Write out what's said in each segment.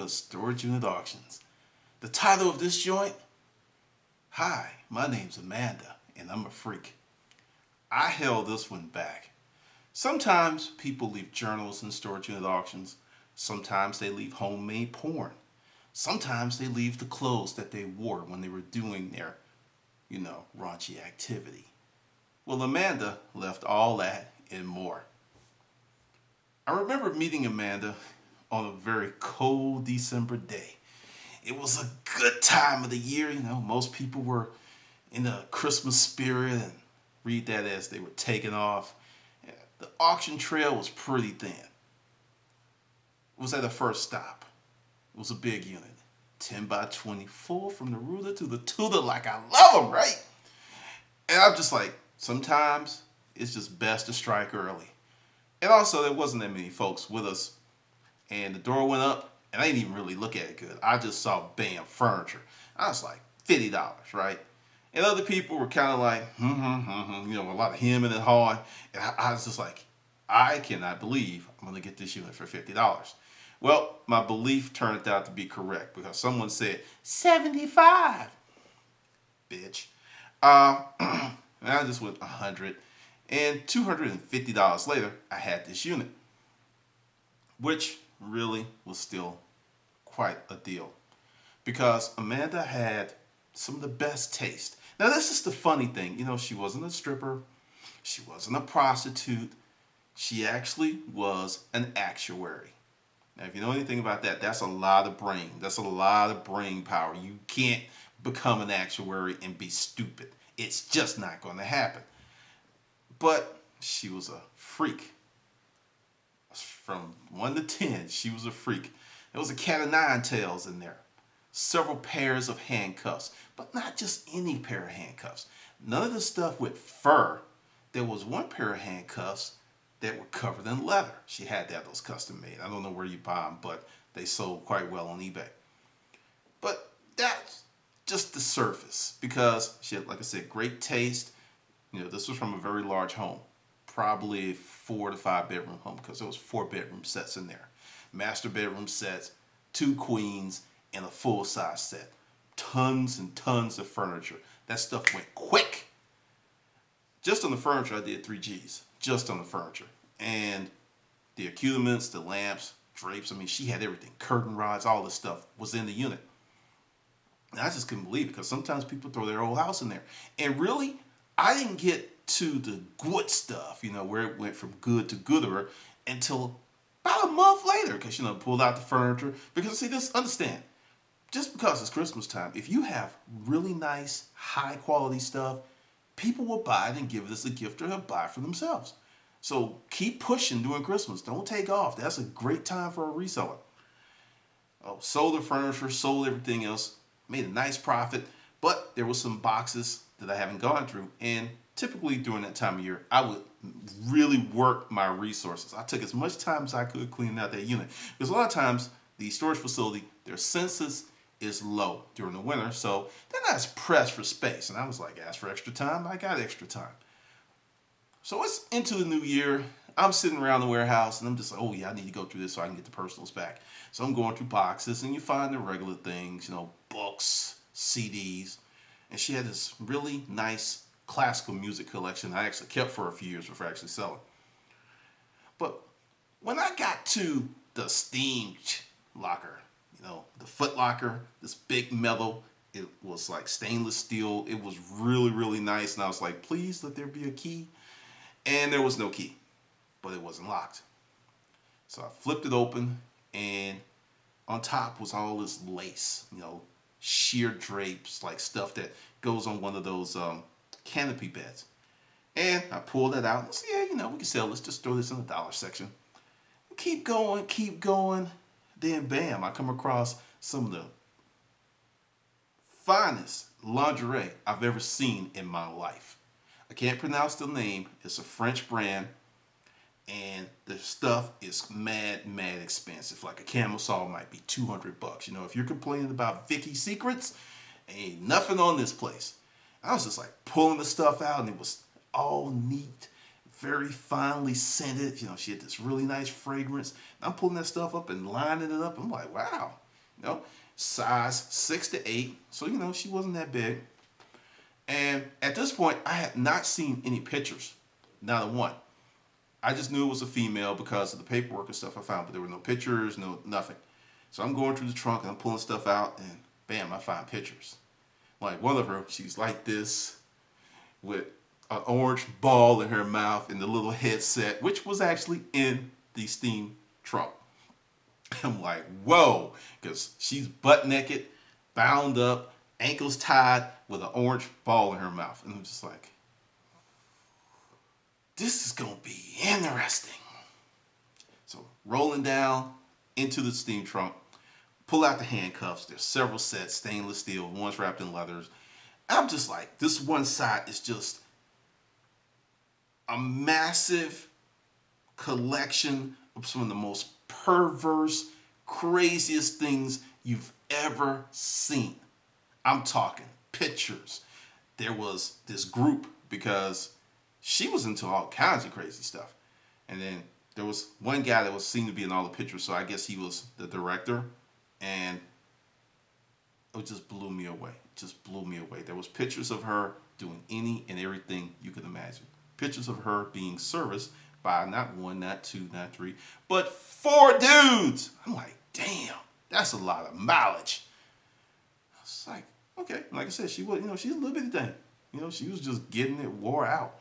to Storage Unit Auctions. The title of this joint? Hi, my name's Amanda, and I'm a freak. I held this one back. Sometimes people leave journals in storage unit auctions. Sometimes they leave homemade porn. Sometimes they leave the clothes that they wore when they were doing their, raunchy activity. Well, Amanda left all that and more. I remember meeting Amanda on a very cold December day. It was a good time of the year, most people were in the Christmas spirit and read that as they were taking off. The auction trail was pretty thin. It was at the first stop. It was a big unit, 10 by 24 from the ruler to the tutor, like I love them, right? And I'm just like, sometimes it's just best to strike early. And also, there wasn't that many folks with us. And the door went up, and I didn't even really look at it good. I just saw, bam, furniture. I was like, $50, right? And other people were kind of like, a lot of hemming and hawing. And I was just like, I cannot believe I'm going to get this unit for $50. Well, my belief turned out to be correct because someone said, 75, bitch. And I just went 100. And $250 later, I had this unit, which really was still quite a deal because Amanda had some of the best taste. Now, this is the funny thing. She wasn't a stripper. She wasn't a prostitute. She actually was an actuary. Now, if you know anything about that, that's a lot of brain. That's a lot of brain power. You can't become an actuary and be stupid. It's just not going to happen. But she was a freak. From 1 to 10, she was a freak. There was a cat of nine tails in there. Several pairs of handcuffs, but not just any pair of handcuffs. None of the stuff with fur. There was one pair of handcuffs that were covered in leather. She had to have those custom made. I don't know where you buy them, but they sold quite well on eBay. But that's just the surface because she had, like I said, great taste. This was from a very large home, probably 4 to 5 bedroom home because there was 4 bedroom sets in there. Master bedroom sets, 2 queens, and a full-size set. Tons and tons of furniture. That stuff went quick. Just on the furniture, I did 3 G's. Just on the furniture. And the accoutrements, the lamps, drapes, she had everything. Curtain rods, all this stuff was in the unit. And I just couldn't believe it because sometimes people throw their whole house in there. And really, I didn't get to the good stuff, where it went from good to gooder until about a month later because, pulled out the furniture. Because, see, just understand, just because it's Christmas time, if you have really nice, high-quality stuff, people will buy it and give it as a gift or they'll buy it for themselves. So keep pushing during Christmas. Don't take off. That's a great time for a reseller. Sold the furniture, sold everything else, made a nice profit, but there were some boxes that I haven't gone through. And typically during that time of year, I would really work my resources. I took as much time as I could cleaning out that unit. Because a lot of times, the storage facility, their census is low during the winter, so they're not as pressed for space. And I was like, ask for extra time, I got extra time. So it's into the new year. I'm sitting around the warehouse, and I'm just like, oh yeah, I need to go through this so I can get the personals back. So I'm going through boxes, and you find the regular things, books, CDs. And she had this really nice classical music collection I actually kept for a few years before actually selling. But when I got to the steam locker, the foot locker, this big metal, it was like stainless steel. It was really, really nice. And I was like, please let there be a key. And there was no key, but it wasn't locked. So I flipped it open, and on top was all this lace, sheer drapes, like stuff that goes on one of those canopy beds. And I pulled that out and said, yeah, we can sell this. Just throw this in the dollar section. Keep going, keep going. Then bam, I come across some of the finest lingerie I've ever seen in my life. I can't pronounce the name. It's a French brand. And the stuff is mad expensive. Like a camisole might be $200. If you're complaining about Vicky's Secrets, ain't nothing on this place. I was just like pulling the stuff out, and it was all neat, very finely scented. She had this really nice fragrance. I'm pulling that stuff up and lining it up. I'm like, wow, You know, size 6 to 8. So, she wasn't that big. And at this point, I had not seen any pictures. Not a one. I just knew it was a female because of the paperwork and stuff I found, but there were no pictures, no nothing. So I'm going through the trunk and I'm pulling stuff out, and bam, I find pictures. Like one of her, she's like this with an orange ball in her mouth and the little headset, which was actually in the steam trunk. I'm like, whoa, because she's butt naked, bound up, ankles tied with an orange ball in her mouth. And I'm just like, this is going to be interesting. So rolling down into the steam trunk, pull out the handcuffs. There's several sets, stainless steel, one's wrapped in leathers. I'm just like, this one side is just a massive collection of some of the most perverse, craziest things you've ever seen. I'm talking pictures. There was this group because she was into all kinds of crazy stuff. And then there was one guy that was seen to be in all the pictures, so I guess he was the director. And it just blew me away. It just blew me away. There was pictures of her doing any and everything you could imagine. Pictures of her being serviced by not one, not two, not three, but 4 dudes. I'm like, damn, that's a lot of mileage. I was like, okay. Like I said, she was, she's a little bitty thing. She was just getting it wore out.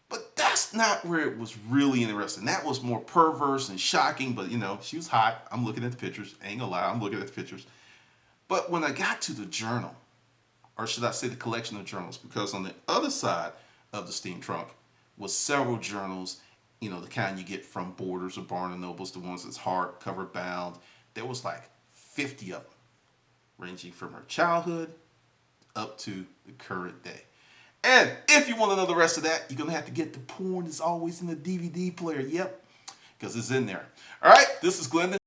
But that's not where it was really interesting. That was more perverse and shocking, but she was hot. I'm looking at the pictures. Ain't gonna lie, I'm looking at the pictures. But when I got to the journal, or should I say the collection of journals, because on the other side of the steam trunk was several journals, the kind you get from Borders or Barnes and Nobles, the ones that's hardcover bound. There was like 50 of them, ranging from her childhood up to the current day. And if you want to know the rest of that, you're going to have to get the porn. It's always in the DVD player. Yep, because it's in there. All right, this is Glendon.